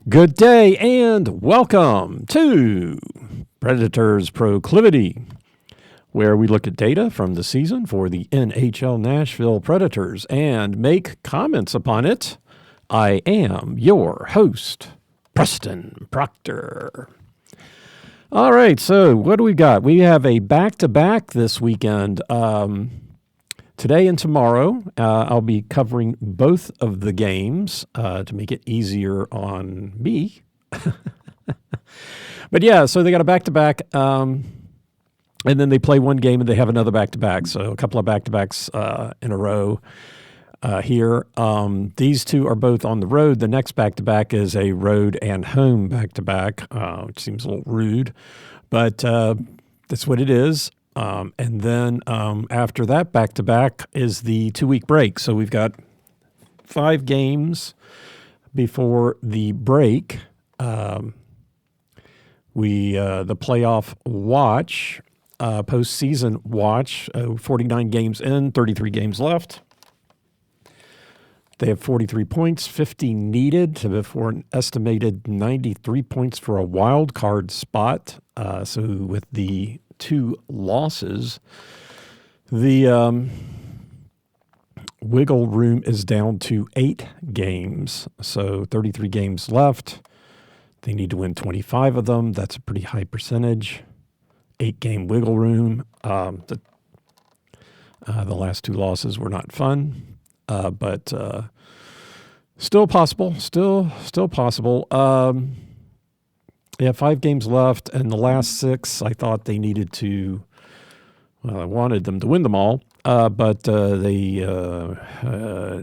Good day and welcome to Predators Proclivity, where we look at data from the season for the NHL Nashville Predators and make comments upon it. I am your host, Preston Proctor. All right, so what do we got? We have a back-to-back this weekend. Today and tomorrow, I'll be covering both of the games to make it easier on me. But yeah, so they got a back-to-back, and then they play one game and they have another back-to-back. So a couple of back-to-backs in a row here. These two are both on the road. The next back-to-back is a road and home back-to-back, which seems a little rude, but that's what it is. And then after that back-to-back is the 2-week break. So we've got 5 games before the break. The playoff watch, postseason watch, 49 games in, 33 games left. They have 43 points, 50 needed for an estimated 93 points for a wild card spot. So with the 2 losses, the wiggle room is down to 8 games. So 33 games left. They need to win 25 of them. That's a pretty high percentage. 8-game wiggle room. The last 2 losses were not fun, but still possible. Still possible. Yeah, 5 games left, and the last 6, I thought they needed to. Well, I wanted them to win them all, but they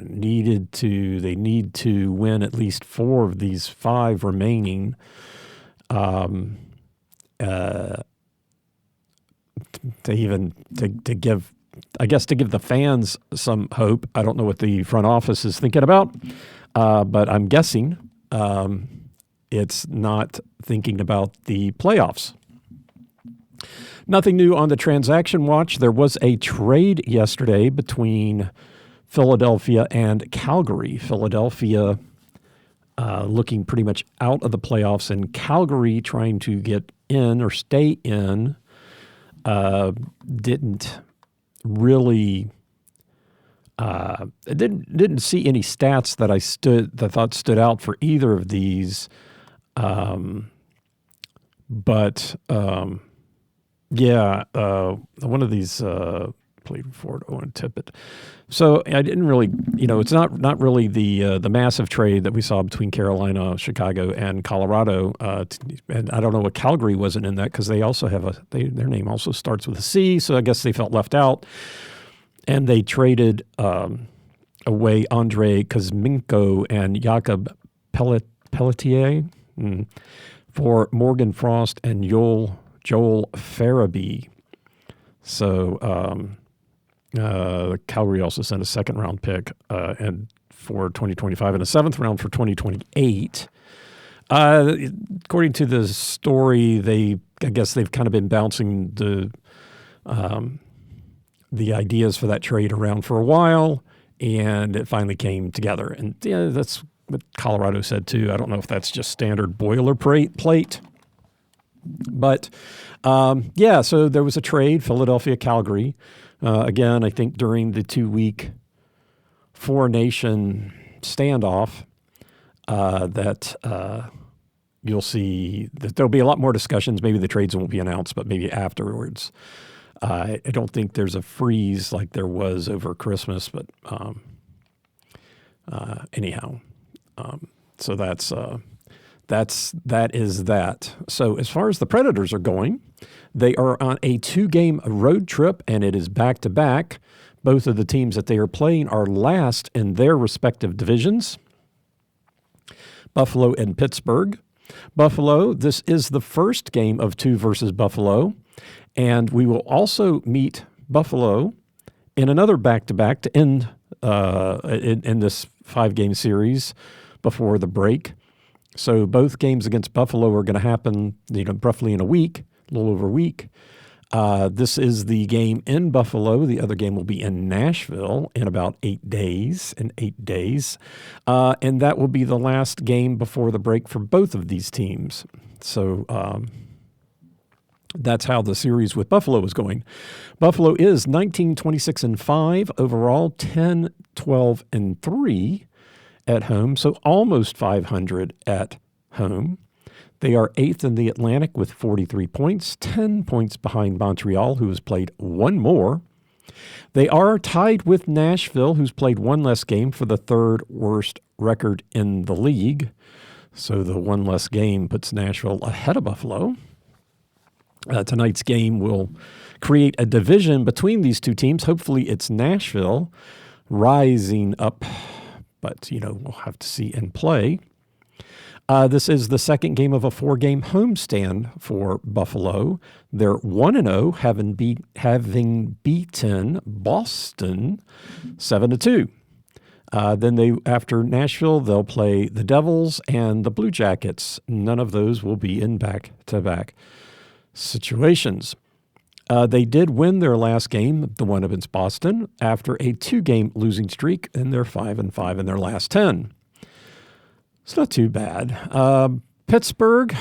need to win at least 4 of these 5 remaining. To give the fans some hope. I don't know what the front office is thinking about, but I'm guessing it's not thinking about the playoffs. Nothing new on the transaction watch. There was a trade yesterday between Philadelphia and Calgary. Philadelphia looking pretty much out of the playoffs, and Calgary trying to get in or stay in. Didn't really didn't see any stats that I thought stood out for either of these. But one of these played forward Owen Tippett. So I didn't really, it's not really the massive trade that we saw between Carolina, Chicago, and Colorado. And I don't know what Calgary wasn't in that because they also have their name also starts with a C. So I guess they felt left out, and they traded away Andrei Kuzmenko and Jakob Pelletier for Morgan Frost and Joel Farabee. So Calgary also sent a 2nd-round pick and for 2025 and a 7th round for 2028. According to the story, I guess they've kind of been bouncing the ideas for that trade around for a while, and it finally came together. And yeah, that's what Colorado said too. I don't know if that's just standard boilerplate. But, so there was a trade, Philadelphia-Calgary. Again, I think during the 2-week 4-nation standoff that you'll see that there'll be a lot more discussions. Maybe the trades won't be announced, but maybe afterwards. I don't think there's a freeze like there was over Christmas, but anyhow. So that is that. So as far as the Predators are going, they are on a 2-game road trip, and it is back-to-back. Both of the teams that they are playing are last in their respective divisions, Buffalo and Pittsburgh. Buffalo, this is the first game of 2 versus Buffalo, and we will also meet Buffalo in another back-to-back to end in this 5-game series before the break. So both games against Buffalo are going to happen, roughly in a week, a little over a week. This is the game in Buffalo. The other game will be in Nashville in about 8 days. And that will be the last game before the break for both of these teams. So that's how the series with Buffalo is going. Buffalo is 19-26-5 overall, 10-12-3 at home, so almost 500 at home. They are 8th in the Atlantic with 43 points, 10 points behind Montreal, who has played one more. They are tied with Nashville, who's played one less game, for the third worst record in the league. So the one less game puts Nashville ahead of Buffalo. Tonight's game will create a division between these two teams. Hopefully it's Nashville rising up, but, we'll have to see in play. This is the second game of a 4-game homestand for Buffalo. They're 1-0, having beaten Boston 7-2. Then after Nashville, they'll play the Devils and the Blue Jackets. None of those will be in back-to-back situations. They did win their last game, the one against Boston, after a 2-game losing streak, and they're 5-5 in their last 10. It's not too bad. Pittsburgh.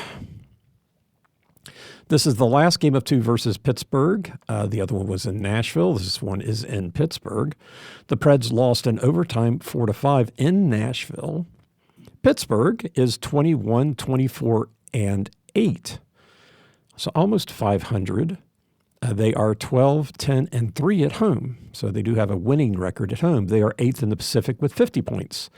This is the last game of 2 versus Pittsburgh. The other one was in Nashville. This one is in Pittsburgh. The Preds lost in overtime 4-5 in Nashville. Pittsburgh is 21-24-8. So almost 500. They are 12-10-3 at home. So they do have a winning record at home. They are 8th in the Pacific with 50 points.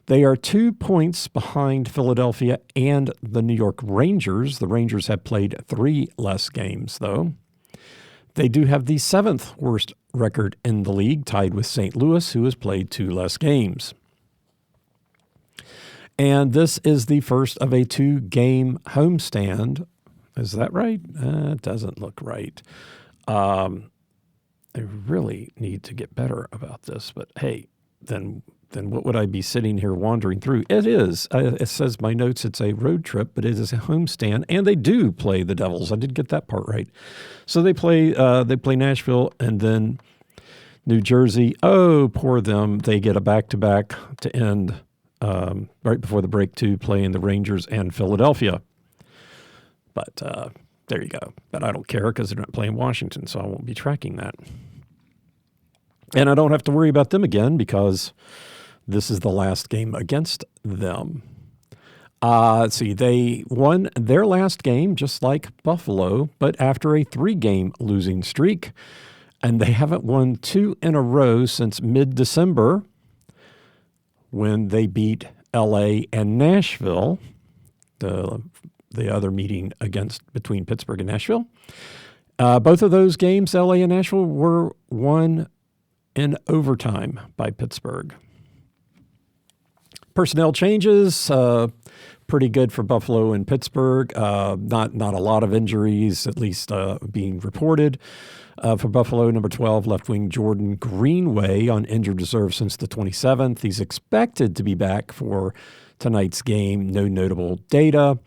They are 2 points behind Philadelphia and the New York Rangers. The Rangers have played 3 less games, though. They do have the 7th worst record in the league, tied with St. Louis, who has played 2 less games. And this is the first of a 2-game homestand. Is that right? It doesn't look right. I really need to get better about this, but hey, then what would I be sitting here wandering through? It is. It says my notes it's a road trip, but it is a homestand, and they do play the Devils. I did get that part right. So they play Nashville and then New Jersey. Oh, poor them. They get a back-to-back to end right before the break to playing the Rangers and Philadelphia. But there you go. But I don't care because they're not playing Washington, so I won't be tracking that. And I don't have to worry about them again because this is the last game against them. Let's see. They won their last game just like Buffalo, but after a 3-game losing streak. And they haven't won 2 in a row since mid-December when they beat L.A. and Nashville, the other meeting between Pittsburgh and Nashville. Both of those games, L.A. and Nashville, were won in overtime by Pittsburgh. Personnel changes, pretty good for Buffalo and Pittsburgh. Not a lot of injuries, at least being reported. For Buffalo, number 12, left wing Jordan Greenway on injured reserve since the 27th. He's expected to be back for tonight's game. No notable data.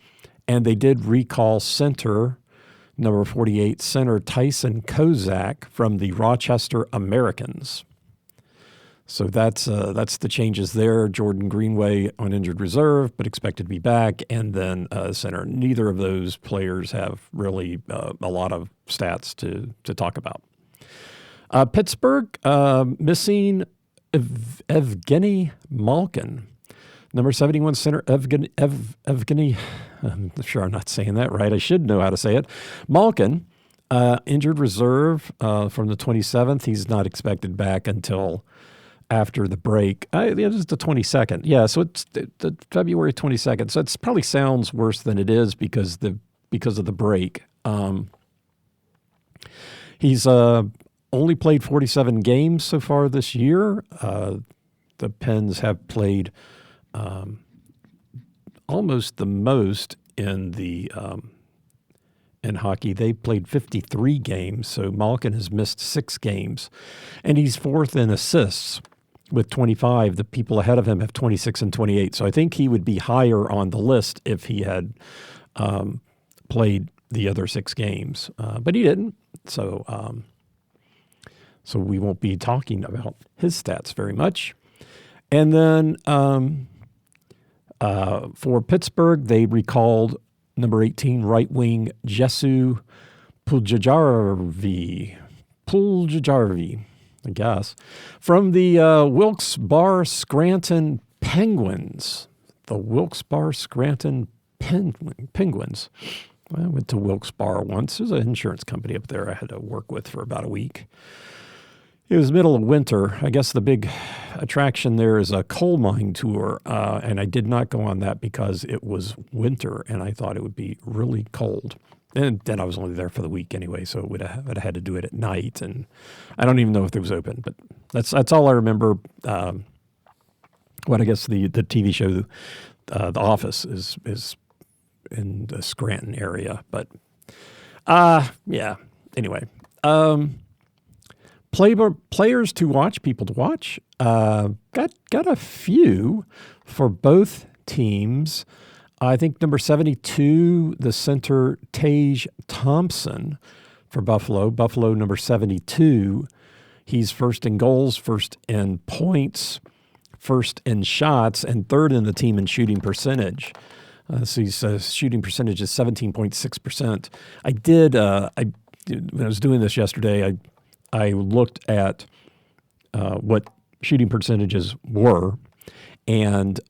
And they did recall center, number 48, center Tyson Kozak from the Rochester Americans. So that's the changes there. Jordan Greenway on injured reserve, but expected to be back. And then center. Neither of those players have really a lot of stats to talk about. Pittsburgh missing Evgeny Malkin. Number 71 center, Evgeny, I'm sure I'm not saying that right. I should know how to say it. Malkin, injured reserve from the 27th. He's not expected back until after the break. This is the 22nd. Yeah, so it's the February 22nd. So it probably sounds worse than it is because of the break. He's only played 47 games so far this year. The Pens have played almost the most in hockey. They played 53 games, so Malkin has missed 6 games, and he's 4th in assists with 25. The people ahead of him have 26 and 28, so I think he would be higher on the list if he had played the other 6 games, but he didn't. So we won't be talking about his stats very much. And then for Pittsburgh, they recalled number 18 right wing Jesu Puljujarvi, I guess, from the Wilkes-Barre Scranton Penguins. The Wilkes-Barre Scranton Penguins. I went to Wilkes-Barre once. There's an insurance company up there I had to work with for about a week. It was middle of winter. I guess the big attraction there is a coal mine tour, and I did not go on that because it was winter, and I thought it would be really cold. And then I was only there for the week anyway, so I'd have had to do it at night, and I don't even know if it was open. But that's all I remember. What I guess the TV show, The Office, is in the Scranton area. But yeah. Anyway. Players to watch, people to watch. Got a few for both teams. I think number 72, the center Tage Thompson for Buffalo. Buffalo number 72. He's first in goals, first in points, first in shots, and third in the team in shooting percentage. So his shooting percentage is 17.6%. When I was doing this yesterday, I looked at what shooting percentages were, and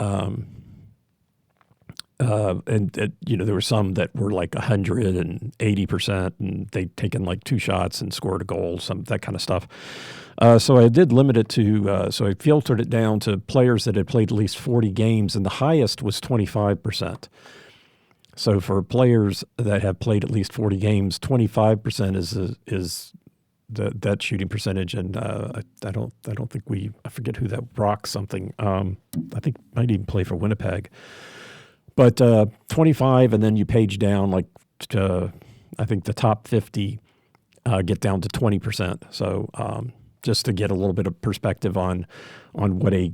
there were some that were like 180%, and they'd taken like 2 shots and scored a goal, that kind of stuff. So I did limit it to, so I filtered it down to players that had played at least 40 games, and the highest was 25%. So for players that have played at least 40 games, 25% is that shooting percentage, and I forget who that Brock something. I think might even play for Winnipeg, but 25, and then you page down like to, I think the top 50 get down to 20%. So just to get a little bit of perspective on what a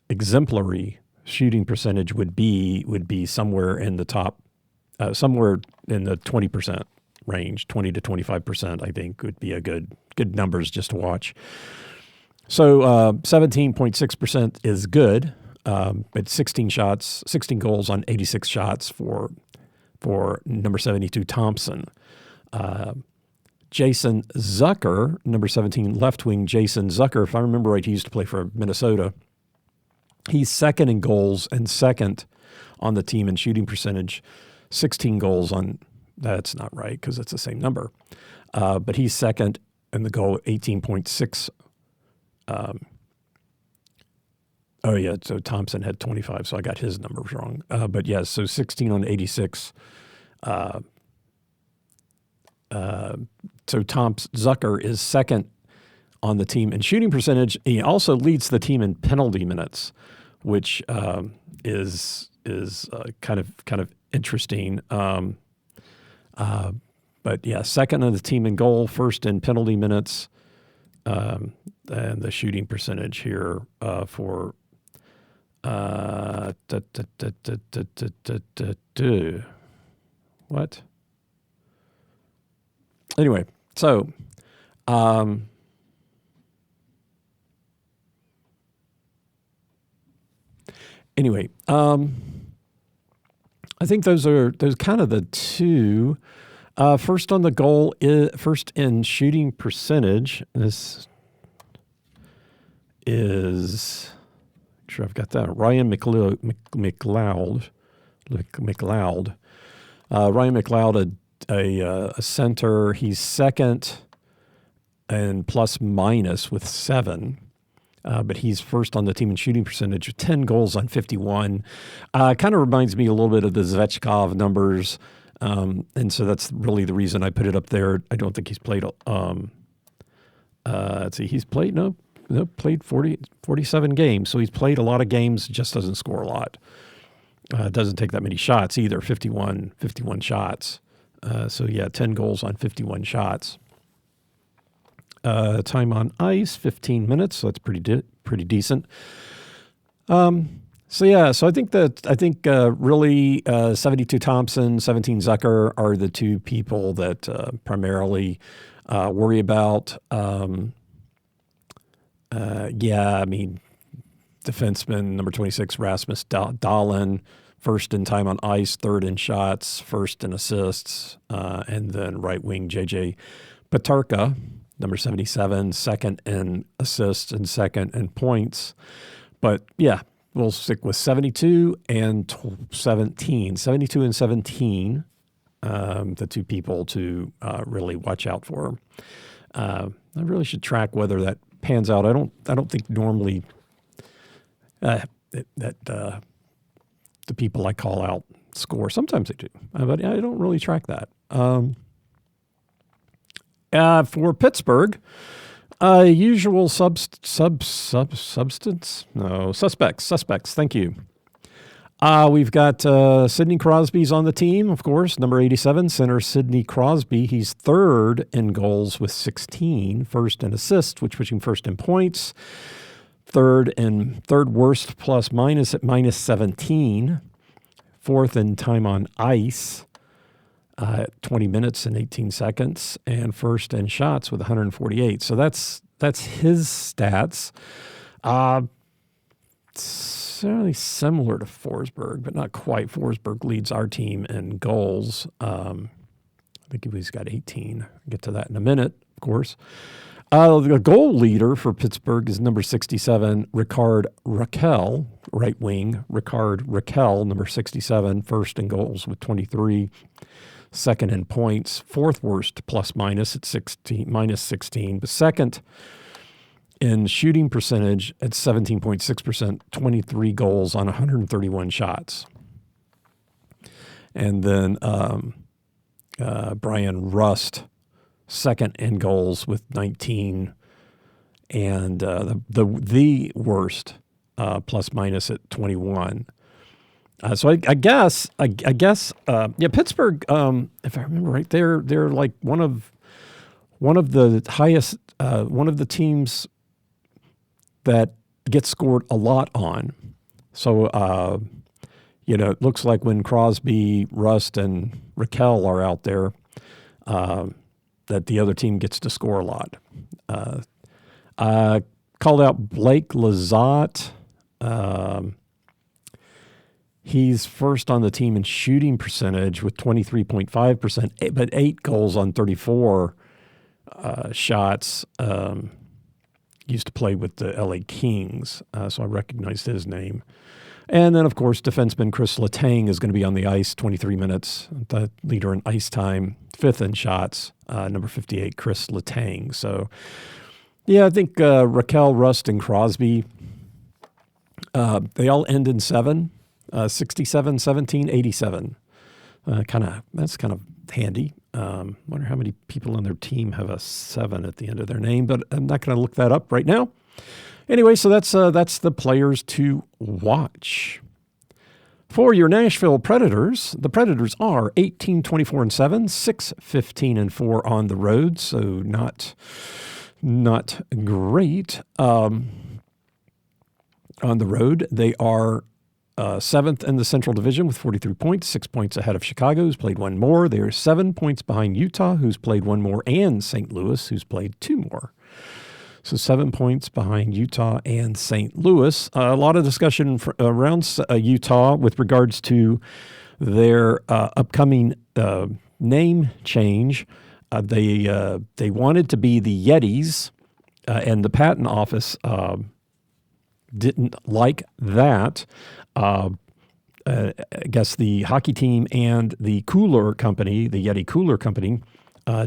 exemplary shooting percentage would be somewhere in the top, somewhere in the 20% range. 20 to 25%, I think, would be a good numbers just to watch. So 17.6% is good. It's 16 goals on 86 shots for number 72 Thompson. Jason Zucker, number 17 left wing Jason Zucker, if I remember right, he used to play for Minnesota. He's second in goals and second on the team in shooting percentage. 16 goals on, that's not right because it's the same number. But he's second in the goal, 18.6. Oh, yeah, so Thompson had 25, so I got his numbers wrong. But, yeah, so 16 on 86. So Zucker is second on the team in shooting percentage. He also leads the team in penalty minutes, which is kind of interesting. But, yeah, second on the team in goal, first in penalty minutes, and the shooting percentage here for what? Anyway, so I think those kind of the two. First on the goal, first in shooting percentage. This is, make sure I've got that. Ryan McLeod. Ryan McLeod, a center. He's second and plus minus with 7. But he's first on the team in shooting percentage, 10 goals on 51. Kind of reminds me a little bit of the Zvechkov numbers. And so that's really the reason I put it up there. I don't think he's played, let's see, he's played, played 47 games. So he's played a lot of games, just doesn't score a lot. Doesn't take that many shots either, 51 shots. So yeah, 10 goals on 51 shots. Time on ice, 15 minutes, so that's pretty decent. So I think really 72 Thompson, 17 Zucker are the two people that primarily Worry about, defenseman number 26, Rasmus Dahlin, first in time on ice, third in shots, first in assists, and then right wing JJ Peterka, number 77, second in assists and second in points. But yeah, we'll stick with 72 and 17. 72 and 17, the two people to really watch out for. I really should track whether that pans out. I don't think normally that the people I call out score. Sometimes they do, but I don't really track that. For Pittsburgh, usual suspects. Thank you. We've got Sidney Crosby's on the team, of course, number 87, center Sidney Crosby. He's third in goals with 16, first in assists, which puts him first in points, third worst plus minus at minus 17, fourth in time on ice, 20 minutes and 18 seconds, and first in shots with 148. So that's his stats. Certainly similar to Forsberg, but not quite. Forsberg leads our team in goals. I think he's got 18. I'll get to that in a minute, of course. The goal leader for Pittsburgh is number 67, Rickard Rakell, right wing. Rickard Rakell, number 67, first in goals with 23, second in points, fourth worst plus minus at minus 16, but second in shooting percentage at 17.6%, 23 goals on 131 shots. And then Brian Rust, second in goals with 19, and the worst plus minus at 21. So I guess Pittsburgh, if I remember right, they're like one of the highest, one of the teams that gets scored a lot on. So, it looks like when Crosby, Rust, and Rakell are out there, that the other team gets to score a lot. Called out Blake Lizotte. He's first on the team in shooting percentage with 23.5%, but 8 goals on 34 shots. Used to play with the LA Kings, so I recognized his name. And then, of course, defenseman Chris Letang is going to be on the ice, 23 minutes, the leader in ice time, fifth in shots, number 58, Chris Letang. So, yeah, I think Rakell, Rust, and Crosby, they all end in 7, 67, 17, 87. That's kind of handy. Wonder how many people on their team have a 7 at the end of their name, but I'm not going to look that up right now. Anyway, so that's the players to watch. For your Nashville Predators, the Predators are 18-24-7, 6-15-4 on the road, so not great. On the road, they are 7th in the Central Division with 43 points, 6 points ahead of Chicago, who's played 1 more. They are 7 points behind Utah, who's played 1 more, and St. Louis, who's played 2 more. So 7 points behind Utah and St. Louis. A lot of discussion around Utah with regards to their upcoming name change. They wanted to be the Yetis, and the patent office didn't like that. I guess the hockey team and the cooler company, the Yeti Cooler Company,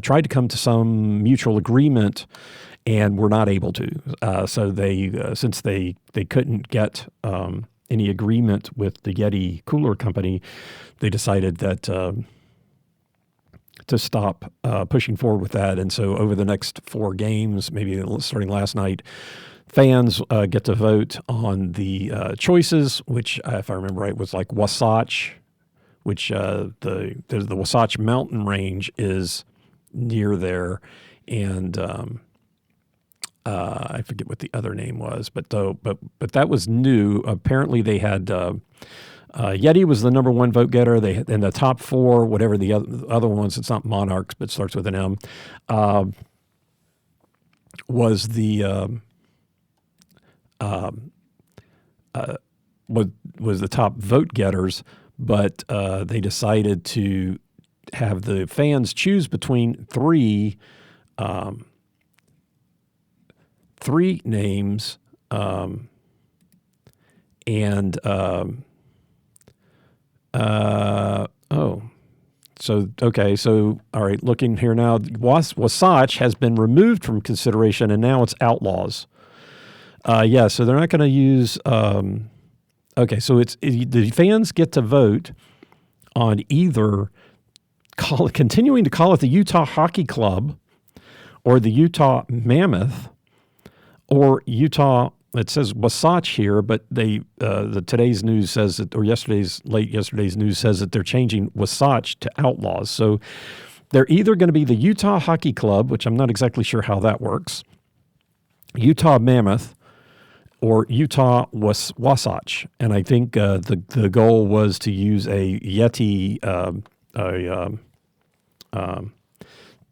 tried to come to some mutual agreement and were not able to. So they, since they couldn't get any agreement with the Yeti Cooler Company, they decided that to stop pushing forward with that. And so over the next 4 games, maybe starting last night, fans get to vote on the choices, which, if I remember right, was like Wasatch, which the Wasatch Mountain Range is near there, and I forget what the other name was, but that was new. Apparently, they had Yeti was the number 1 vote getter. They in the top 4, whatever the other ones. It's not Monarchs, but starts with an M. was the was the top vote getters, but they decided to have the fans choose between three names, So all right, looking here now, Wasatch has been removed from consideration, and now it's Outlaws. So they're not going to use. So the fans get to vote on either continuing to call it the Utah Hockey Club, or the Utah Mammoth, or Utah. It says Wasatch here, but today's news says that, or late yesterday's news says that they're changing Wasatch to Outlaws. So they're either going to be the Utah Hockey Club, which I'm not exactly sure how that works, Utah Mammoth, or Utah Wasatch. And I think the goal was to use a Yeti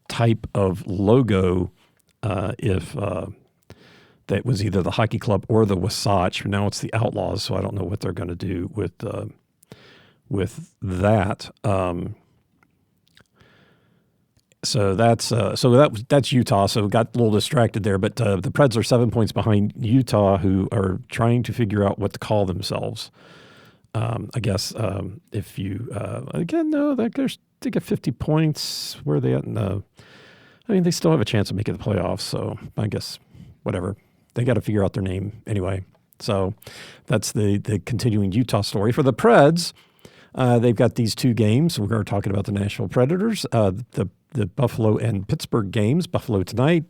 type of logo if that was either the hockey club or the Wasatch. Now it's the Outlaws, so I don't know what they're going to do with that. So that's Utah. So got a little distracted there, but the Preds are 7 points behind Utah, who are trying to figure out what to call themselves. I guess if you they get 50 points. Where are they at? They still have a chance of making the playoffs. So I guess whatever. They got to figure out their name anyway. So that's the continuing Utah story. For the Preds, they've got these two games. We're talking about the Nashville Predators, the Buffalo and Pittsburgh games. Buffalo tonight,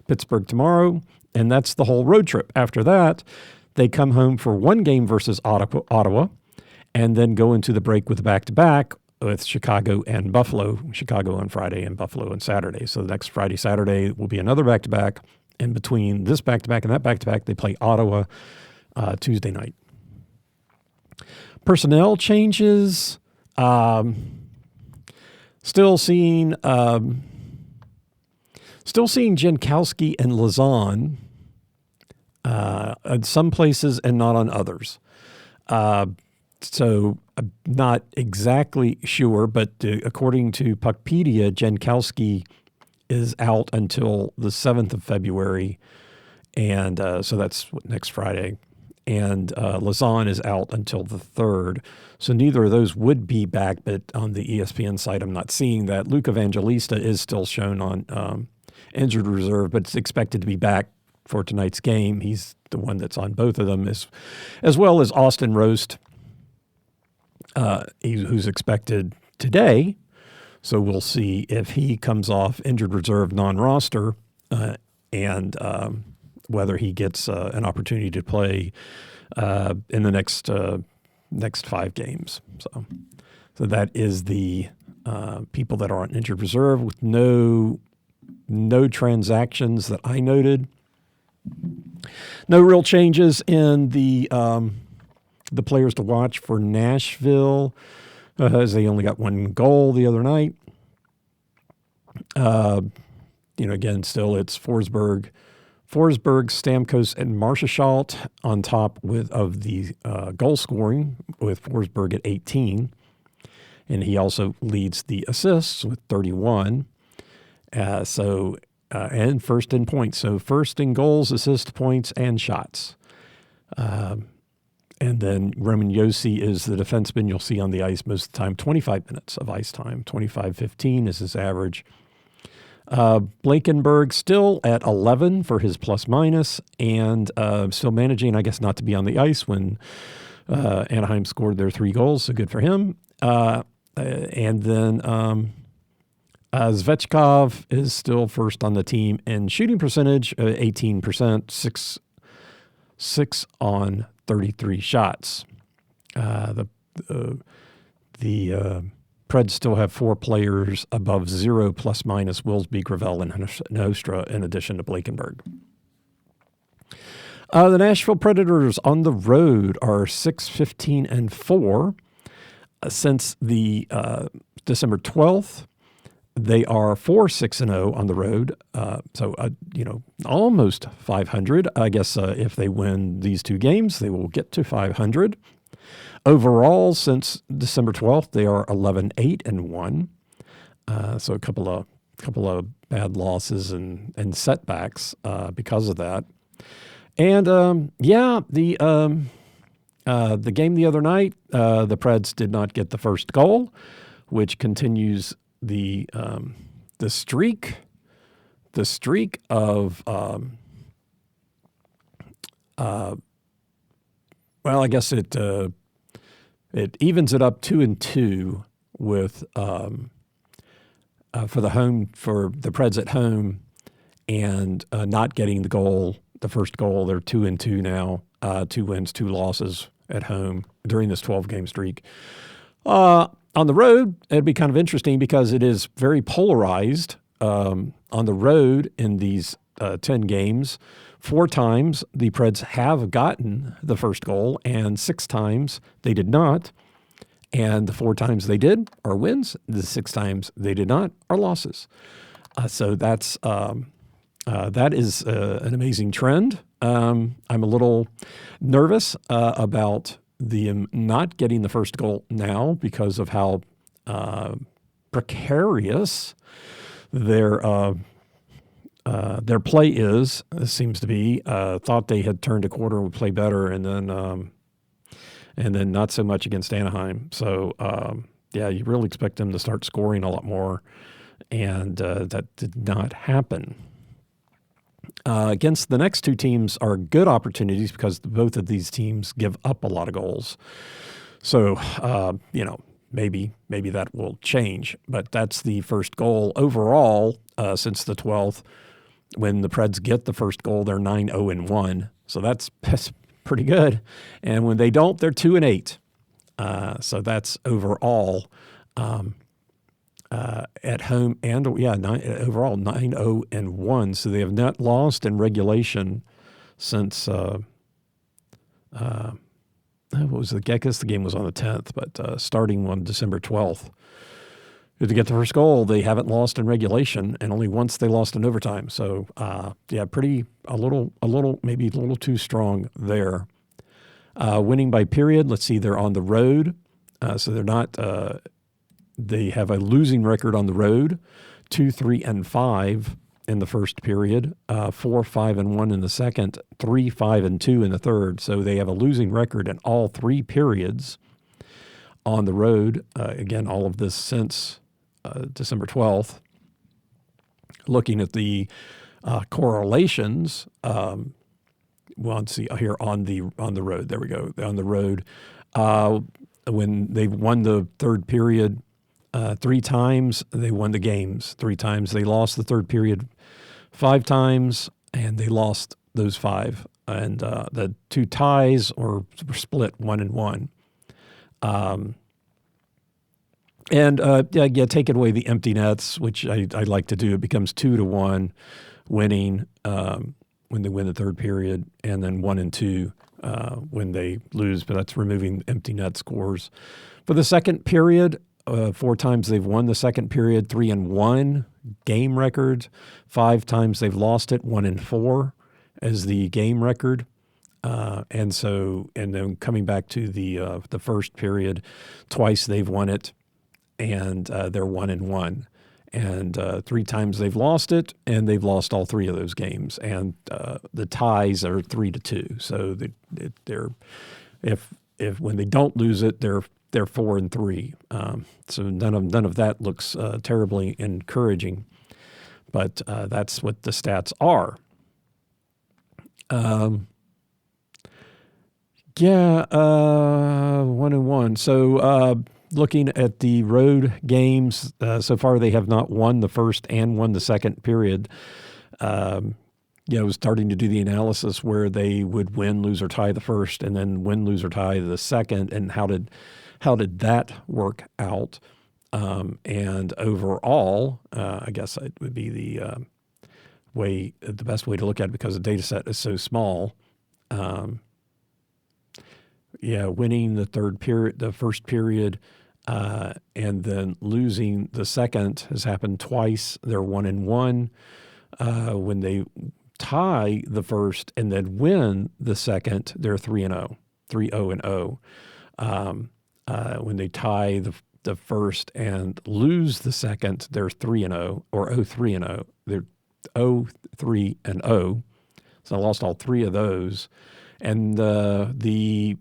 Pittsburgh tomorrow, and that's the whole road trip. After that, they come home for one game versus Ottawa, and then go into the break with back-to-back with Chicago and Buffalo. Chicago on Friday and Buffalo on Saturday. So the next Friday, Saturday will be another back-to-back. And between this back-to-back and that back-to-back, they play Ottawa Tuesday night. Personnel changes. Still seeing Jankowski and Lazan in some places and not on others. So I'm not exactly sure, but according to Puckpedia, Jankowski is out until the 7th of February, and so that's next Friday. And Lazan is out until the 3rd. So neither of those would be back, but on the ESPN site, I'm not seeing that. Luke Evangelista is still shown on injured reserve, but it's expected to be back for tonight's game. He's the one that's on both of them, as well as Austin Roast, who's expected today. So we'll see if he comes off injured reserve non-roster and whether he gets an opportunity to play in the next 5 games. So that is the people that are on injured reserve with no transactions that I noted. No real changes in the players to watch for Nashville, as they only got one goal the other night. Again, still it's Forsberg, Stamkos, and Marchessault on top of the goal scoring, with Forsberg at 18. And he also leads the assists with 31. And first in points. So first in goals, assists, points, and shots. And then Roman Josi is the defenseman you'll see on the ice most of the time. 25 minutes of ice time. 25-15 is his average. Blankenberg still at 11 for his plus-minus, and still managing, I guess, not to be on the ice when Anaheim scored their 3 goals, so good for him. And then Zvechkov is still first on the team in shooting percentage, 18%, 6 on 33 shots. The Preds still have 4 players above 0 plus-minus, Wilsby, Gravel, and Nostra, in addition to Blankenberg. The Nashville Predators on the road are 6-15-4 since the December 12th. They are 4-6-0 on the road, almost 500. I guess if they win these two games, they will get to 500. Overall, since December 12th, they are 11-8-1. So a couple of bad losses and setbacks because of that. And the game the other night, the Preds did not get the first goal, which continues the streak of I guess it evens it up 2-2 with for the Preds at home and not getting the first goal. They're 2-2 now, 2 wins, 2 losses at home during this 12-game streak. On the road, it'd be kind of interesting because it is very polarized. On the road in these 10 games, 4 times the Preds have gotten the first goal, and 6 times they did not. And the 4 times they did are wins. The 6 times they did not are losses. So that is an amazing trend. I'm a little nervous about the not getting the first goal now because of how precarious their play is. It seems to be. Thought they had turned a corner and would play better, and then not so much against Anaheim. So you really expect them to start scoring a lot more, and that did not happen. Against the next 2 teams are good opportunities because both of these teams give up a lot of goals. So, maybe that will change. But that's the first goal overall since the 12th. When the Preds get the first goal, they're 9-0-1. So that's pretty good. And when they don't, they're 2-8. So that's overall at home and overall 9-0-1. So they have not lost in regulation since what was the? I guess the game was on the 10th, but starting on December 12th. To get the first goal, they haven't lost in regulation, and only once they lost in overtime. So maybe a little too strong there. Winning by period. Let's see, they're on the road, so they're not. They have a losing record on the road, 2-3-5 in the first period, 4-5-1 in the second, 3-5-2 in the third. So they have a losing record in all 3 periods on the road. Again, all of this since December 12th. Looking at the correlations, let's see here on the road. There we go. On the road, when they've won the third period 3 times, they won the games. 3 times they lost the third period 5 times, and they lost those 5. And the 2 ties were split 1-1. Take away the empty nets, which I like to do. It becomes 2-1 winning when they win the third period, and then 1-2 when they lose. But that's removing empty net scores. For the second period, 4 times they've won the second period, 3-1 game record. 5 times they've lost it, 1-4 as the game record. And then coming back to the first period, twice they've won it, and they're 1-1. And 3 times they've lost it, and they've lost all 3 of those games. And the ties are 3-2. So they're if when they don't lose it, they're 4-3. So none of that looks terribly encouraging, but that's what the stats are. 1-1. So looking at the road games, so far they have not won the first and won the second period. Was starting to do the analysis where they would win, lose, or tie the first, and then win, lose, or tie the second, and how did that work out? And overall, I guess it would be the best way to look at it because the data set is so small. Winning the third period, the first period, and then losing the second has happened twice. They're 1-1. When they tie the first and then win the second, they're 3-0, 3-0-0. When they tie the first and lose the second, they're 3-0 or 0-3-0. They're 0-3-0. So I lost all three of those. And the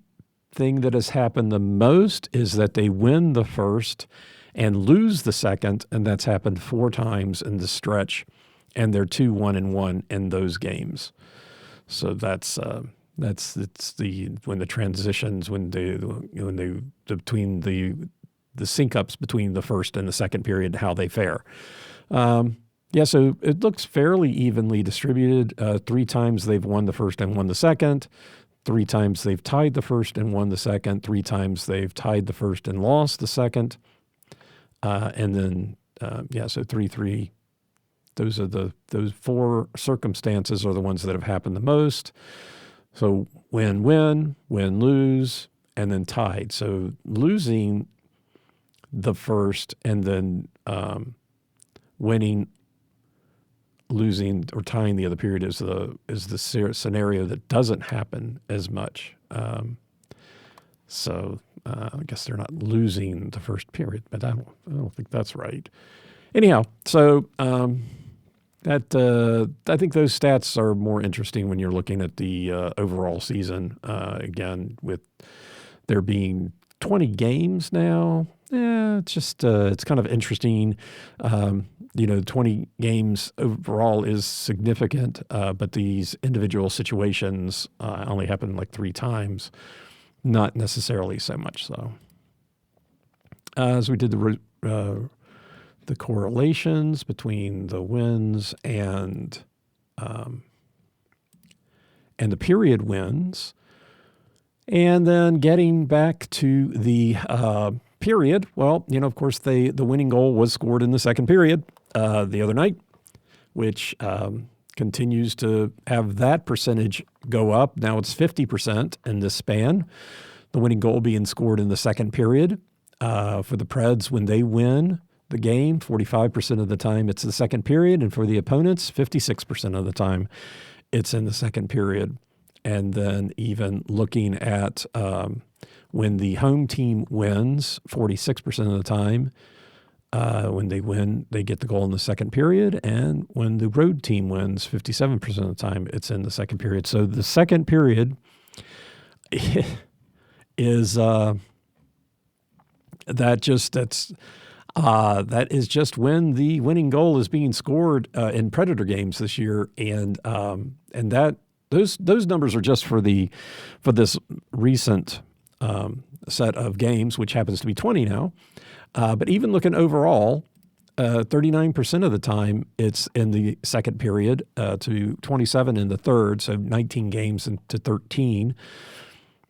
thing that has happened the most is that they win the first and lose the second, and that's happened 4 times in the stretch, and they're 2-1-1 in those games. So it's the when the transitions, between the sync ups between the first and the second period, how they fare. So it looks fairly evenly distributed. 3 times they've won the first and won the second. 3 times they've tied the first and won the second. 3 times they've tied the first and lost the second. And then, so 3-3. Those 4 circumstances are the ones that have happened the most. So win, lose, and then tied. So losing the first and then winning, losing, or tying the other period is the scenario that doesn't happen as much. So I guess they're not losing the first period, but I don't think that's right. Anyhow, so I think those stats are more interesting when you're looking at the overall season. Again, with there being 20 games now, it's kind of interesting. 20 games overall is significant, but these individual situations only happen like 3 times, not necessarily so much so. As we did the correlations between the wins and the period wins, and then getting back to the period. Well, of course, the winning goal was scored in the second period the other night, which continues to have that percentage go up. Now it's 50% in this span. The winning goal being scored in the second period for the Preds when they win the game. 45% of the time it's the second period, and for the opponents, 56% of the time it's in the second period. And then even looking at when the home team wins, 46% of the time, when they win, they get the goal in the second period. And when the road team wins, 57% of the time, it's in the second period. So the second period is that is just when the winning goal is being scored in Predator games this year, and that those numbers are just for this recent set of games, which happens to be 20 now. But even looking overall, 39% of the time it's in the second period to 27 in the third, so 19 games into 13.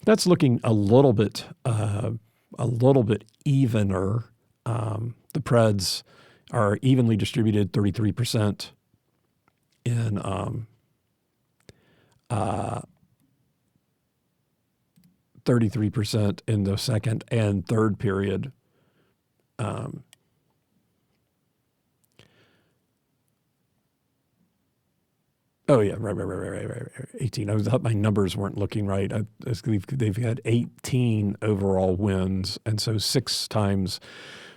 That's looking a little bit evener. The Preds are evenly distributed, 33% in 33% in the second and third period. Right. 18. I thought my numbers weren't looking right. They've had 18 overall wins, and so 6 times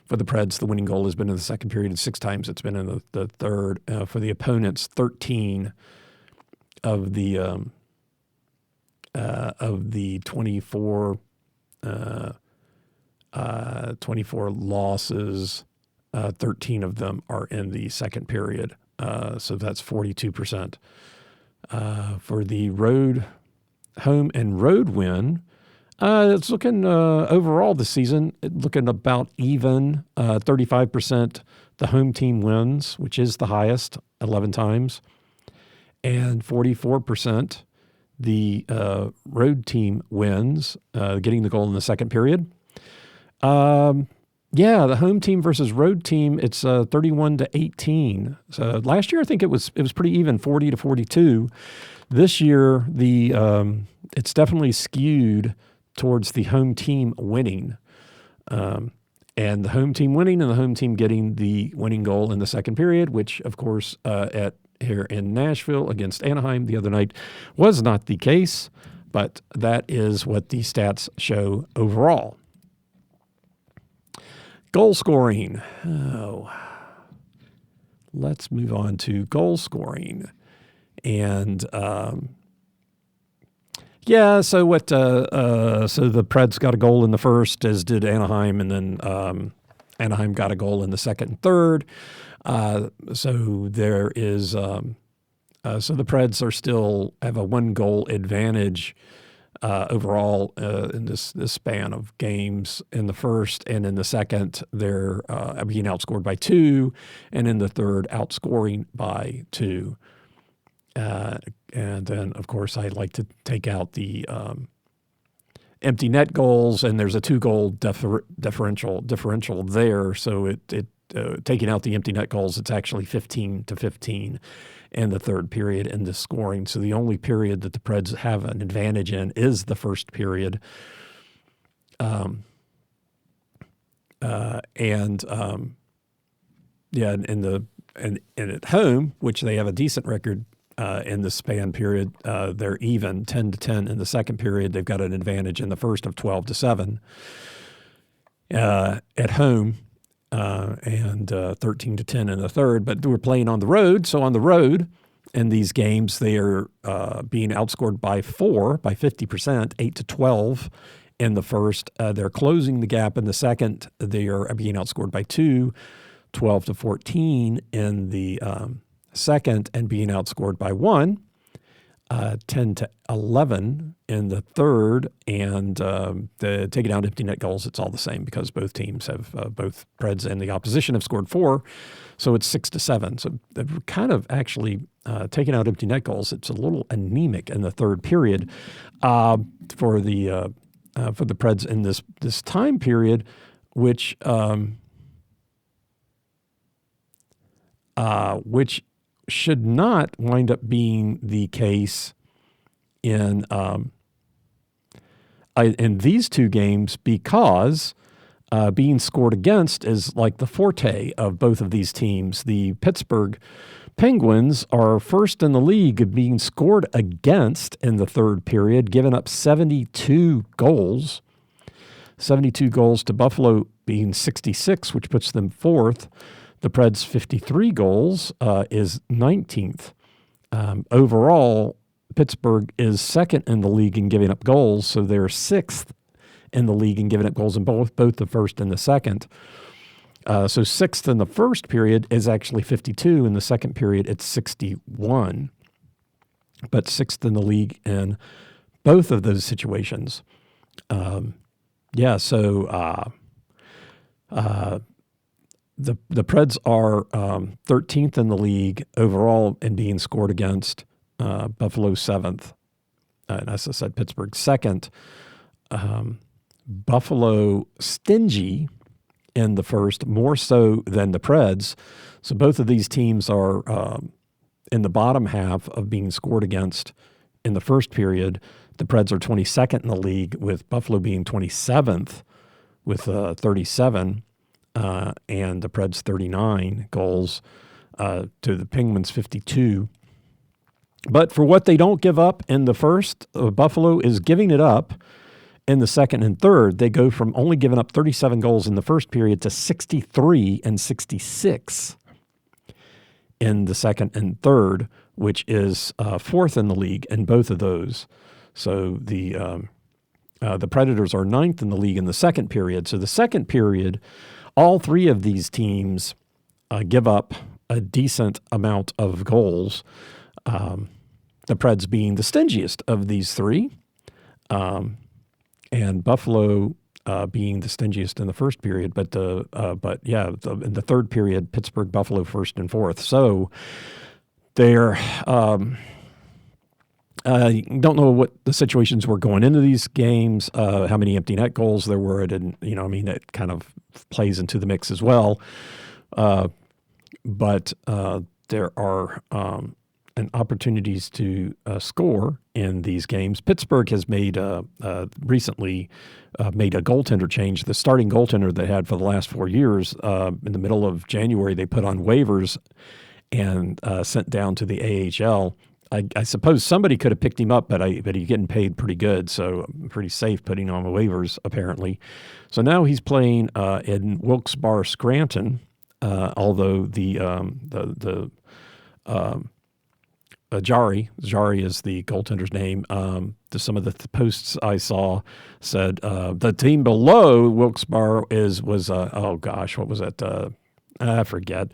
for the Preds, the winning goal has been in the second period, and 6 times it's been in the third. For the opponents, 13 of the 24 losses, 13 of them are in the second period. So that's 42%. For the home and road win, it's looking overall this season, looking about even. 35% the home team wins, which is the highest, 11 times, and 44% the road team wins, getting the goal in the second period. The home team versus road team, it's 31-18. So last year, I think it was pretty even, 40-42. This year, it's definitely skewed towards the home team winning. and the home team winning and the home team getting the winning goal in the second period, which, of course, here in Nashville against Anaheim the other night was not the case, but that is what the stats show overall. Goal scoring. Let's move on to goal scoring. And so the Preds got a goal in the first, as did Anaheim, and then Anaheim got a goal in the second and third. So there is so the Preds are still have a 1-goal advantage overall in this span of games. In the first and in the second, they're being outscored by 2, and in the third, outscoring by 2. And then, of course, I like to take out the empty net goals, and there's a 2-goal differential there. So it taking out the empty net goals, it's actually 15-15 in the third period in the scoring. So the only period that the Preds have an advantage in is the first period. And at home, which they have a decent record in the span period, they're even 10-10 in the second period. They've got an advantage in the first of 12-7 at home. And 13-10 in the third, but we're playing on the road. So on the road in these games, they are being outscored by 4, by 50%, 8-12 in the first. They're closing the gap in the second. They are being outscored by 2, 12-14 in the second, and being outscored by 1, 10-11 in the third. And taking out empty net goals, it's all the same because both teams have, both Preds and the opposition have scored 4. So it's 6-7. So they've kind of actually taken out empty net goals. It's a little anemic in the third period for the Preds in this time period, which should not wind up being the case in these two games, because being scored against is like the forte of both of these teams. The Pittsburgh Penguins are first in the league of being scored against in the third period, giving up 72 goals. 72 goals to Buffalo being 66, which puts them fourth. The Preds' 53 goals is 19th. Overall, Pittsburgh is second in the league in giving up goals, so they're sixth in the league in giving up goals in both the first and the second. So sixth in the first period is actually 52. In the second period, it's 61. But sixth in the league in both of those situations. The Preds are 13th in the league overall in being scored against. Buffalo 7th. And as I said, Pittsburgh 2nd. Buffalo stingy in the first, more so than the Preds. So both of these teams are in the bottom half of being scored against in the first period. The Preds are 22nd in the league, with Buffalo being 27th with 37. And the Preds 39 goals to the Penguins 52. But for what they don't give up in the first, Buffalo is giving it up in the second and third. They go from only giving up 37 goals in the first period to 63 and 66 in the second and third, which is fourth in the league in both of those. So the Predators are ninth in the league in the second period. So the second period, all three of these teams give up a decent amount of goals. The Preds being the stingiest of these three, and Buffalo being the stingiest in the first period. But in the third period, Pittsburgh, Buffalo first and fourth. So they're don't know what the situations were going into these games, how many empty net goals there were. It didn't, it kind of plays into the mix as well. But there are and opportunities to score in these games. Pittsburgh has made recently made a goaltender change. The starting goaltender they had for the last 4 years, in the middle of January, they put on waivers and sent down to the AHL. I suppose somebody could have picked him up, but he's getting paid pretty good, so pretty safe putting him on waivers apparently. So now he's playing in Wilkes-Barre Scranton, although Jari is the goaltender's name. Some of the posts I saw said the team below Wilkes-Barre was what was it? I forget.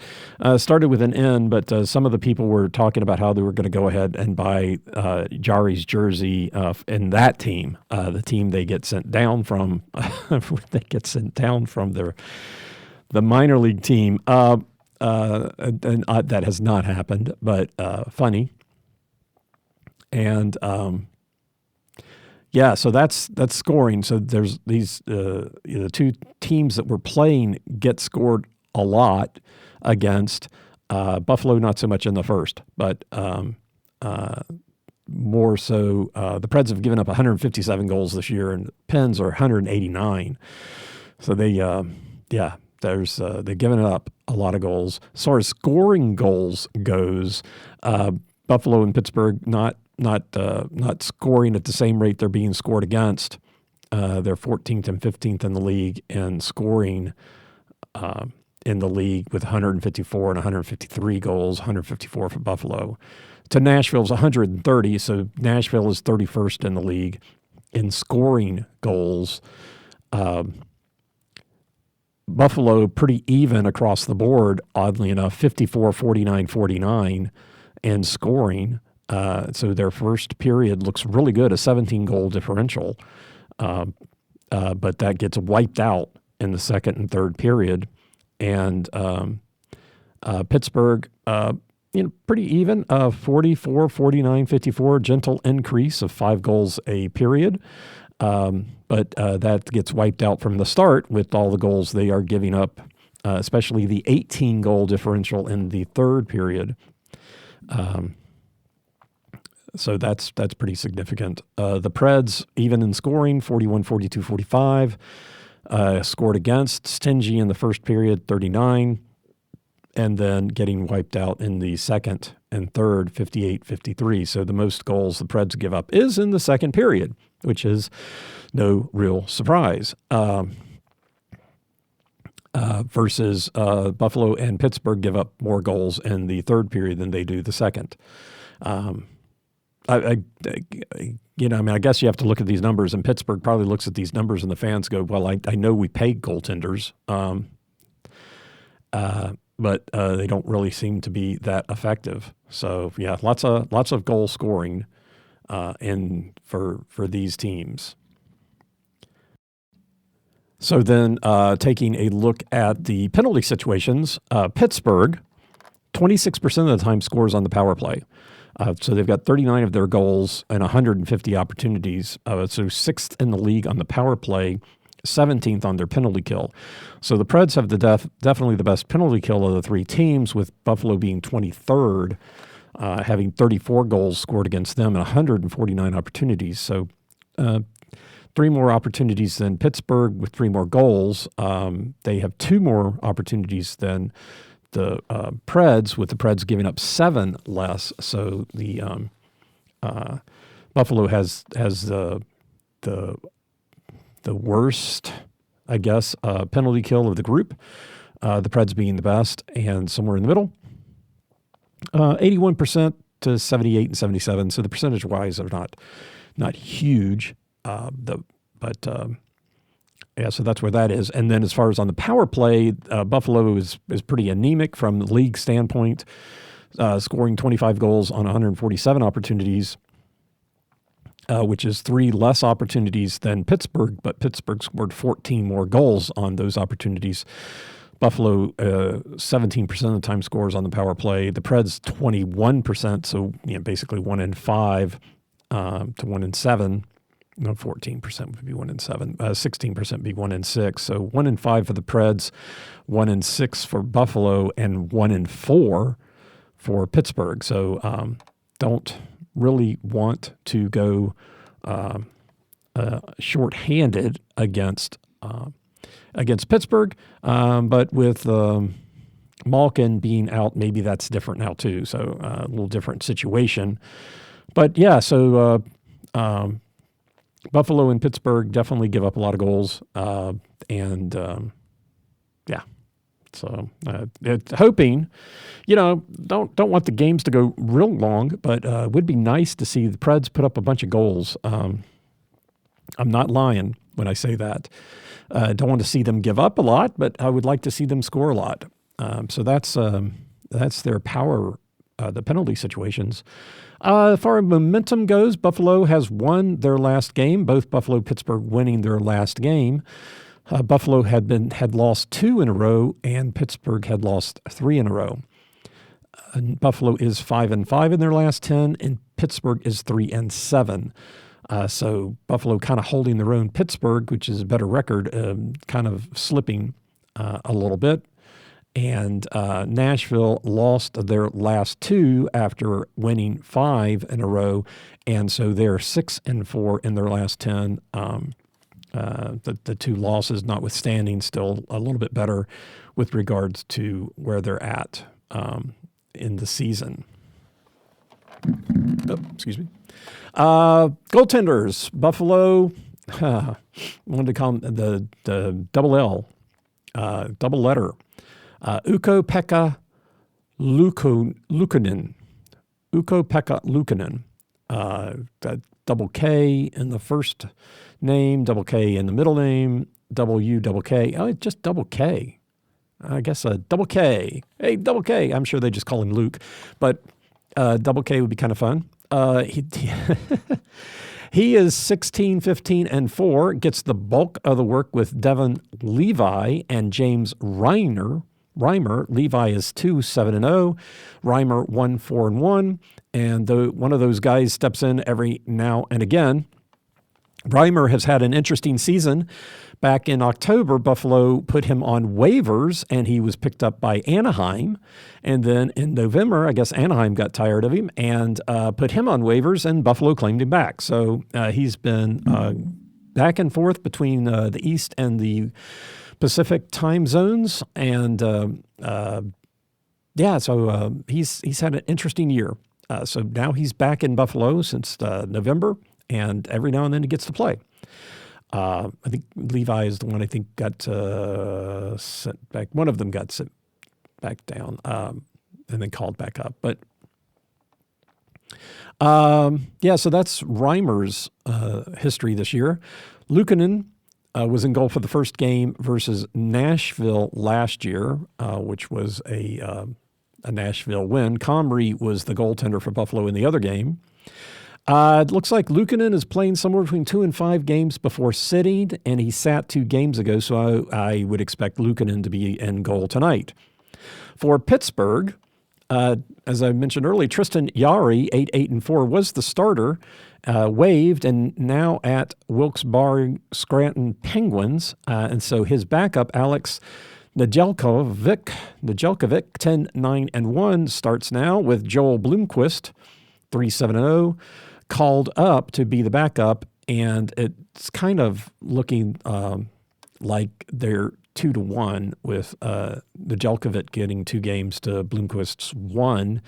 Started with an N, but some of the people were talking about how they were going to go ahead and buy Jari's jersey in that team, the team they get sent down from. They get sent down from the minor league team. And that has not happened, but funny. And so that's scoring. So there's these the two teams that we're playing get scored a lot against. Buffalo, not so much in the first, but more so. The Preds have given up 157 goals this year, and Pens are 189. So they've given up a lot of goals. As far as scoring goals goes, Buffalo and Pittsburgh not scoring at the same rate they're being scored against. They're 14th and 15th in the league in scoring in the league with 154 and 153 goals, 154 for Buffalo. To Nashville's 130, so Nashville is 31st in the league in scoring goals. Buffalo pretty even across the board, oddly enough, 54, 49, 49 in scoring. So their first period looks really good, a 17-goal differential. But that gets wiped out in the second and third period. And Pittsburgh, pretty even, 44, 49, 54, gentle increase of 5 goals a period. But that gets wiped out from the start with all the goals they are giving up, especially the 18-goal differential in the third period. So that's pretty significant. The Preds, even in scoring, 41, 42, 45. Scored against, stingy in the first period, 39. And then getting wiped out in the second and third, 58, 53. So the most goals the Preds give up is in the second period, which is no real surprise. Versus Buffalo and Pittsburgh give up more goals in the third period than they do the second. I guess you have to look at these numbers, and Pittsburgh probably looks at these numbers, and the fans go, "Well, I know we pay goaltenders, but they don't really seem to be that effective." So yeah, lots of goal scoring for these teams. So then, taking a look at the penalty situations, Pittsburgh, 26% of the time scores on the power play. So they've got 39 of their goals and 150 opportunities. So sixth in the league on the power play, 17th on their penalty kill. So the Preds have definitely the best penalty kill of the three teams, with Buffalo being 23rd, having 34 goals scored against them and 149 opportunities. So 3 more opportunities than Pittsburgh with 3 more goals. They have 2 more opportunities than the Preds, with the Preds giving up 7 less. So the Buffalo has the worst, I guess, penalty kill of the group. The Preds being the best, and somewhere in the middle, 81% to 78 and 77. So the percentage wise are not huge. So that's where that is. And then as far as on the power play, Buffalo is pretty anemic from the league standpoint, scoring 25 goals on 147 opportunities, which is 3 less opportunities than Pittsburgh, but Pittsburgh scored 14 more goals on those opportunities. Buffalo, 17% of the time scores on the power play. The Preds, 21%, so basically 1 in 5 to 1 in 7. No, 14% would be 1 in 7. 16% would be 1 in 6. So 1 in 5 for the Preds, 1 in 6 for Buffalo, and 1 in 4 for Pittsburgh. So don't really want to go shorthanded against Pittsburgh, but with Malkin being out, maybe that's different now too. So a little different situation. But yeah, so Buffalo and Pittsburgh definitely give up a lot of goals, and yeah. So hoping, don't want the games to go real long, but it would be nice to see the Preds put up a bunch of goals. I'm not lying when I say that. Don't want to see them give up a lot, but I would like to see them score a lot. So that's their power, the penalty situations. As far as momentum goes, Buffalo has won their last game, both Buffalo and Pittsburgh winning their last game. Buffalo had lost 2 in a row, and Pittsburgh had lost 3 in a row. Buffalo is 5-5 in their last 10, and Pittsburgh is 3-7. So Buffalo kind of holding their own. Pittsburgh, which is a better record, kind of slipping a little bit. And Nashville lost their last 2 after winning 5 in a row, and so they're 6-4 in their last 10. The 2 losses notwithstanding, still a little bit better with regards to where they're at in the season. Oh, excuse me. Goaltenders, Buffalo, I wanted to call them the double L, double letter. Ukko-Pekka Luukkonen. Ukko-Pekka Luukkonen. Double K in the first name, double K in the middle name, W, double K. Oh, just double K. I guess double K. Hey, double K. I'm sure they just call him Luke, but double K would be kind of fun. He is 16-15-4, gets the bulk of the work with Devon Levi and James Reimer. Levi is 2-7-0, Reimer 1-4-1, and one of those guys steps in every now and again. Reimer has had an interesting season. Back in October, Buffalo put him on waivers, and he was picked up by Anaheim. And then in November, I guess Anaheim got tired of him and put him on waivers, and Buffalo claimed him back. So he's been back and forth between the East and the Pacific time zones. And so he's had an interesting year. So now he's back in Buffalo since November, and every now and then he gets to play. I think Levi is the one I think got sent back. One of them got sent back down and then called back up. But so that's Reimer's history this year. Luukkonen was in goal for the first game versus Nashville last year, which was a Nashville win. Comrie was the goaltender for Buffalo in the other game. It looks like Luukkonen is playing somewhere between 2 and 5 games before sitting, and he sat 2 games ago, so I would expect Luukkonen to be in goal tonight. For Pittsburgh, as I mentioned earlier, Tristan Jarry, 8-4, was the starter, waived, and now at Wilkes-Barre Scranton Penguins, and so his backup, Alex Nedeljkovic, 10-9-1, starts now with Joel Blomqvist, 3-7-0, called up to be the backup, and it's kind of looking like they're 2-1 with Nedeljkovic getting 2 games to Blomqvist's 1.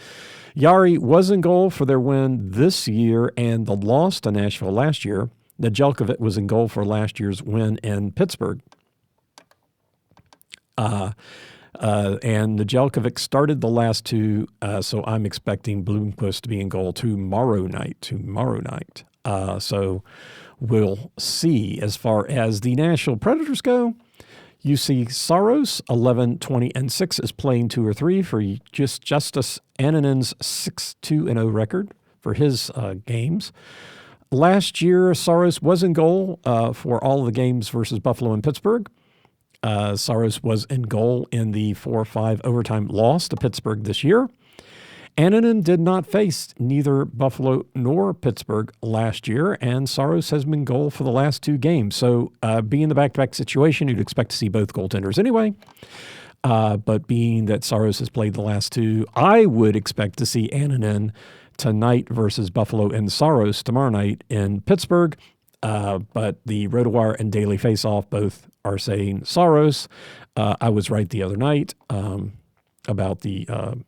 Jarry was in goal for their win this year and the loss to Nashville last year. Nedeljkovic was in goal for last year's win in Pittsburgh. And Nedeljkovic started the last 2, so I'm expecting Blomqvist to be in goal tomorrow night. So we'll see. As far as the Nashville Predators go, UC Saros, 11-20-6, is playing 2 or 3 for Justus Annanen's 6-2-0 record for his games. Last year, Saros was in goal for all of the games versus Buffalo and Pittsburgh. Saros was in goal in the 4-5 overtime loss to Pittsburgh this year. Annunen did not face neither Buffalo nor Pittsburgh last year, and Saros has been goal for the last 2 games. So being the back-to-back situation, you'd expect to see both goaltenders anyway. But being that Saros has played the last 2, I would expect to see Annunen tonight versus Buffalo and Saros tomorrow night in Pittsburgh. But the RotoWire and Daily Faceoff both are saying Saros. I was right the other night about the.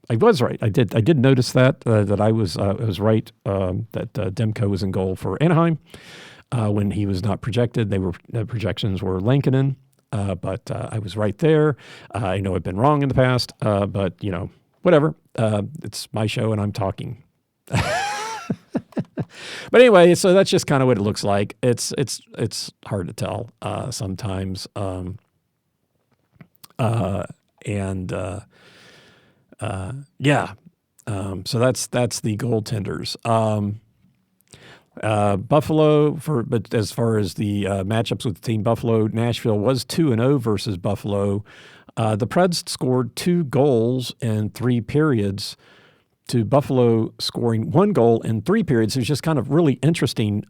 I was right. I did notice that I was right that Demko was in goal for Anaheim when he was not projected. The projections were Lankinen, but I was right there. I know I've been wrong in the past, but whatever. It's my show and I'm talking. But anyway, so that's just kind of what it looks like. It's hard to tell sometimes. So that's the goaltenders. Buffalo but as far as the matchups with the team, Nashville was 2-0 versus Buffalo. The Preds scored 2 goals in 3 periods to Buffalo scoring 1 goal in 3 periods. It was just kind of really interesting.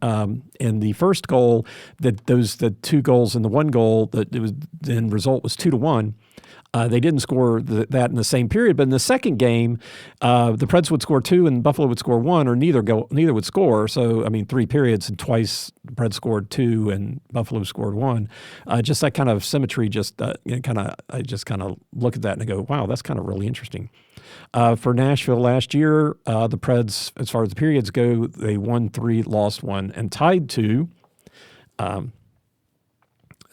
In the first goal, the 2 goals and the 1 goal, the end result was 2-1. They didn't score that in the same period, but in the second game, the Preds would score 2 and Buffalo would score 1, or neither would score. So 3 periods and twice the Preds scored 2 and Buffalo scored 1. Just that kind of symmetry. I just kind of look at that and I go, wow, that's kind of really interesting. For Nashville last year, the Preds, as far as the periods go, they won 3, lost 1, and tied 2.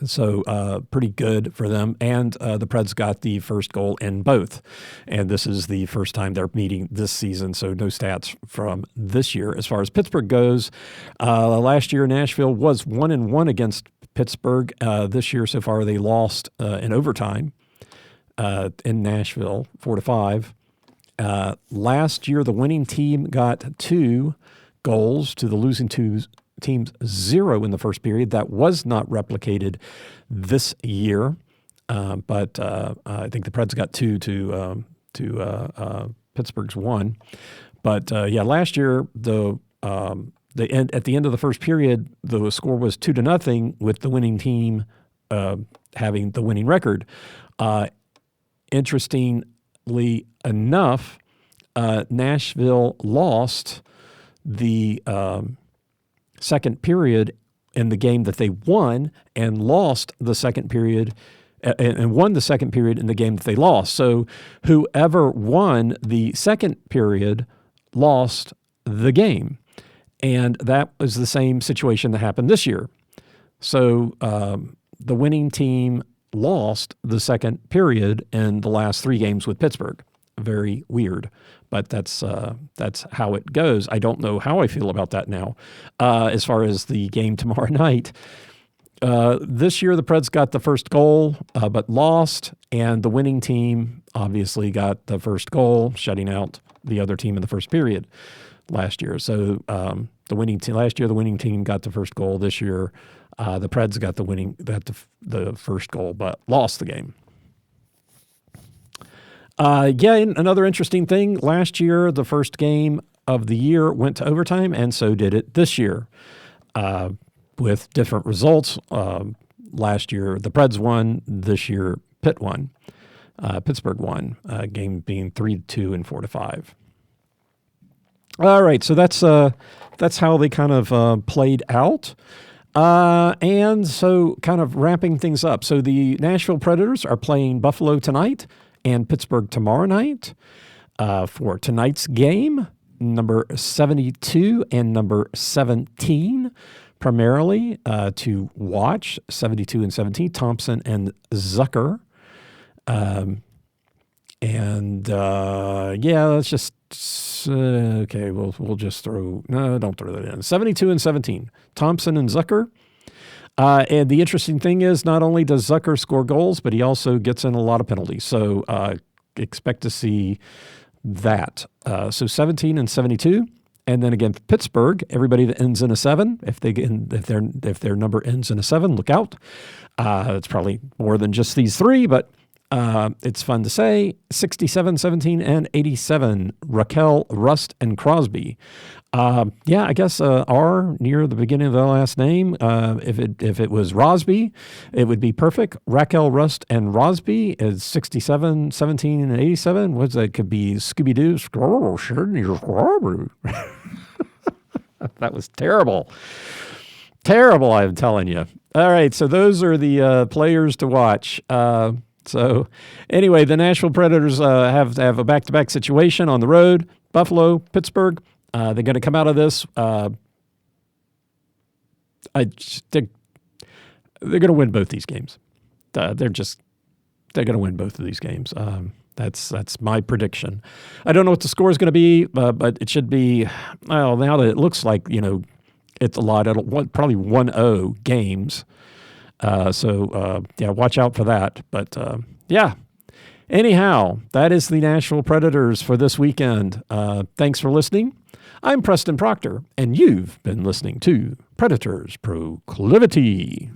So pretty good for them. And the Preds got the first goal in both. And this is the first time they're meeting this season, so no stats from this year. As far as Pittsburgh goes, last year Nashville was 1-1 against Pittsburgh. This year so far they lost in overtime in Nashville, 4-5. Last year the winning team got 2 goals to the losing team's 0 in the first period. That was not replicated this year, but I think the Preds got 2 to Pittsburgh's 1. But last year at the end of the first period, the score was 2-0 with the winning team having the winning record. Interestingly enough, Nashville lost the second period in the game that they won and lost the second period and won the second period in the game that they lost. So whoever won the second period lost the game. And that was the same situation that happened this year. So the winning team lost the second period in the last 3 games with Pittsburgh. Very weird, but that's how it goes. I don't know how I feel about that now. As far as the game tomorrow night, this year the Preds got the first goal, but lost, and the winning team obviously got the first goal, shutting out the other team in the first period last year. So last year the winning team got the first goal. This year, the Preds got the first goal, but lost the game. Another interesting thing, last year, the first game of the year went to overtime, and so did it this year, with different results. Last year, the Preds won. This year, Pittsburgh won, game being 3-2 and 4-5. All right, so that's how they kind of played out. And so kind of wrapping things up. So the Nashville Predators are playing Buffalo tonight and Pittsburgh tomorrow night. For tonight's game, number 72 and number 17, primarily to watch, 72 and 17, Thompson and Zucker. Let's just, okay, we'll just don't throw that in. 72 and 17, Thompson and Zucker. And the interesting thing is, not only does Zucker score goals, but he also gets in a lot of penalties. So expect to see that. So 17 and 72. And then again, Pittsburgh, everybody that ends in a 7, if their number ends in a 7, look out. It's probably more than just these 3, but It's fun to say. 67, 17, and 87. Raquel, Rust, and Crosby. Yeah, I guess R near the beginning of the last name. If it was Rosby, it would be perfect. Raquel, Rust, and Rosby is 67, 17, and 87. What's that? Could be Scooby-Doo. That was terrible. Terrible, I'm telling you. All right, so those are the players to watch. So anyway, the Nashville Predators have a back-to-back situation on the road. Buffalo, Pittsburgh. They're going to come out of this. They're going to win both these games. They're going to win both of these games. That's my prediction. I don't know what the score is going to be, but it should be. Well, now that it looks like it's a lot. It'll probably 1-0 games. So watch out for that. But yeah. Anyhow, that is the Nashville Predators for this weekend. Thanks for listening. I'm Preston Proctor, and you've been listening to Predators Proclivity.